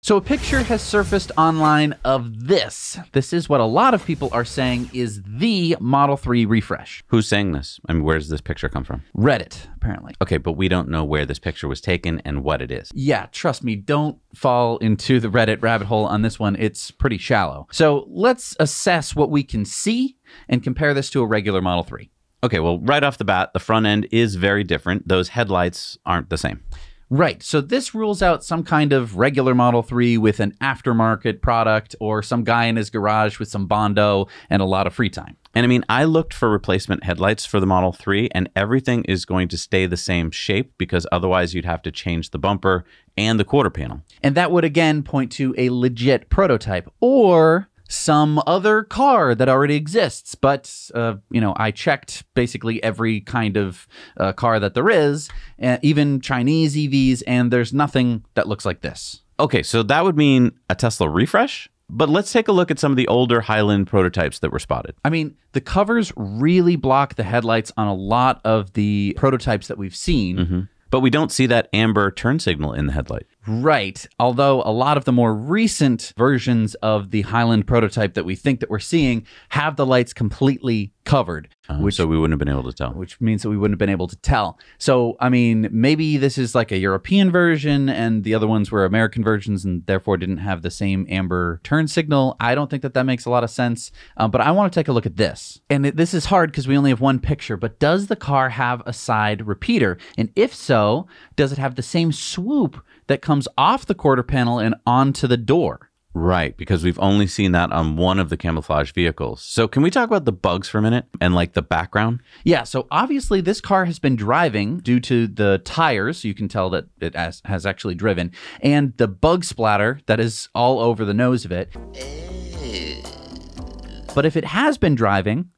So a picture has surfaced online of this. This is what a lot of people are saying is the Model 3 refresh. Who's saying this? I mean, where does this picture come from? Reddit, apparently. Okay, but we don't know where this picture was taken and what it is. Yeah, trust me, don't fall into the Reddit rabbit hole on this one. It's pretty shallow. So let's assess what we can see and compare this to a regular Model 3. Okay, well, right off the bat, the front end is very different. Those headlights aren't the same. Right. So this rules out some kind of regular Model 3 with an aftermarket product or some guy in his garage with some Bondo and a lot of free time. And I mean, I looked for replacement headlights for the Model 3 and everything is going to stay the same shape because otherwise you'd have to change the bumper and the quarter panel. And that would again point to a legit prototype or some other car that already exists. But, I checked basically every kind of car that there is, even Chinese EVs, and there's nothing that looks like this. Okay, so that would mean a Tesla refresh? But let's take a look at some of the older Highland prototypes that were spotted. I mean, the covers really block the headlights on a lot of the prototypes that we've seen. Mm-hmm. But we don't see that amber turn signal in the headlight. Right. Although a lot of the more recent versions of the Highland prototype that we think that we're seeing have the lights completely covered. So we wouldn't have been able to tell. Which means that we wouldn't have been able to tell. So, I mean, maybe this is like a European version and the other ones were American versions and therefore didn't have the same amber turn signal. I don't think that that makes a lot of sense. But I want to take a look at this. And this is hard because we only have one picture. But does the car have a side repeater? And if so, does it have the same swoop that comes off the quarter panel and onto the door? Right, because we've only seen that on one of the camouflage vehicles. So can we talk about the bugs for a minute and like the background? Yeah, so obviously this car has been driving due to the tires. So you can tell that it has actually driven. And the bug splatter that is all over the nose of it. But if it has been driving,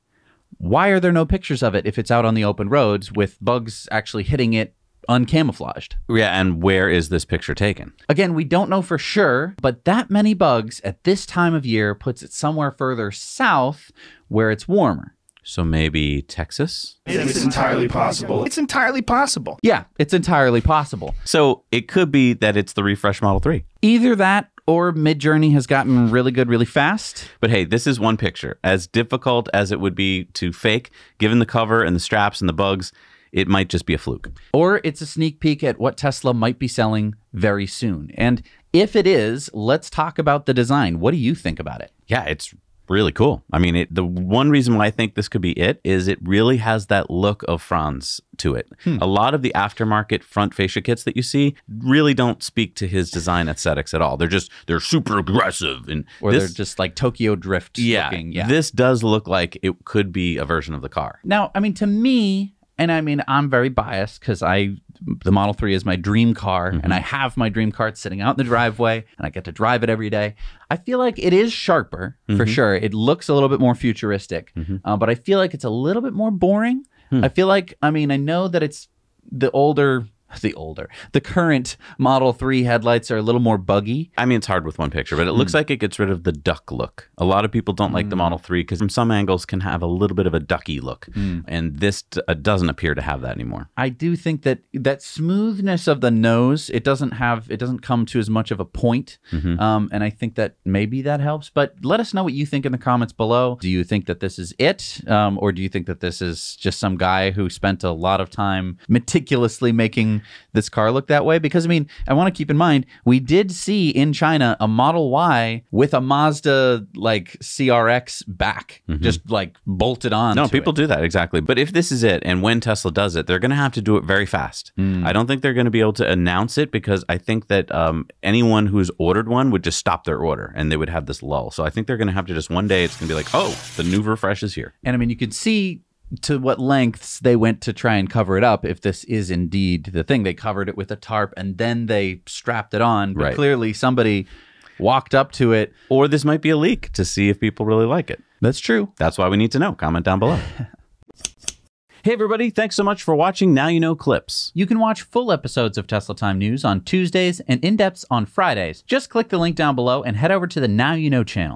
why are there no pictures of it if it's out on the open roads with bugs actually hitting it uncamouflaged? Yeah, and where is this picture taken? Again, we don't know for sure, but that many bugs at this time of year puts it somewhere further south where it's warmer. So maybe Texas? It's entirely possible. It's entirely possible. Yeah, it's entirely possible. So it could be that it's the refresh Model 3. Either that or Midjourney has gotten really good really fast. But hey, this is one picture. As difficult as it would be to fake, given the cover and the straps and the bugs, it might just be a fluke. Or it's a sneak peek at what Tesla might be selling very soon. And if it is, let's talk about the design. What do you think about it? Yeah, it's really cool. I mean, the one reason why I think this could be it is it really has that look of Franz to it. A lot of the aftermarket front fascia kits that you see really don't speak to his design aesthetics at all. They're super aggressive. Or they're just like Tokyo Drift looking. Yeah, this does look like it could be a version of the car. Now, I mean, to me, and I mean, I'm very biased because the Model 3 is my dream car, and I have my dream car sitting out in the driveway, and I get to drive it every day. I feel like it is sharper, for sure. It looks a little bit more futuristic, but I feel like it's a little bit more boring. I feel like, I mean, I know that it's the current Model 3 headlights are a little more buggy. I mean, it's hard with one picture, but it looks like it gets rid of the duck look. A lot of people don't like the Model 3 because from some angles can have a little bit of a ducky look. And this doesn't appear to have that anymore. I do think that smoothness of the nose, it doesn't come to as much of a point. And I think that maybe that helps. But let us know what you think in the comments below. Do you think that this is it? Or do you think that this is just some guy who spent a lot of time meticulously making this car look that way? Because I mean, I want to keep in mind, we did see in China a Model Y with a Mazda like CRX back, just like bolted on. No, people do that, exactly. But if this is it, and when Tesla does it, they're going to have to do it very fast. I don't think they're going to be able to announce it because I think that anyone who's ordered one would just stop their order and they would have this lull. So I think they're going to have to just one day, it's going to be like, oh, the new refresh is here. And I mean, you could see to what lengths they went to try and cover it up if this is indeed the thing. They covered it with a tarp and then they strapped it on. But clearly somebody walked up to it. Or this might be a leak to see if people really like it. That's true. That's why we need to know. Comment down below. Hey everybody, thanks so much for watching Now You Know Clips. You can watch full episodes of Tesla Time News on Tuesdays and in-depths on Fridays. Just click the link down below and head over to the Now You Know channel.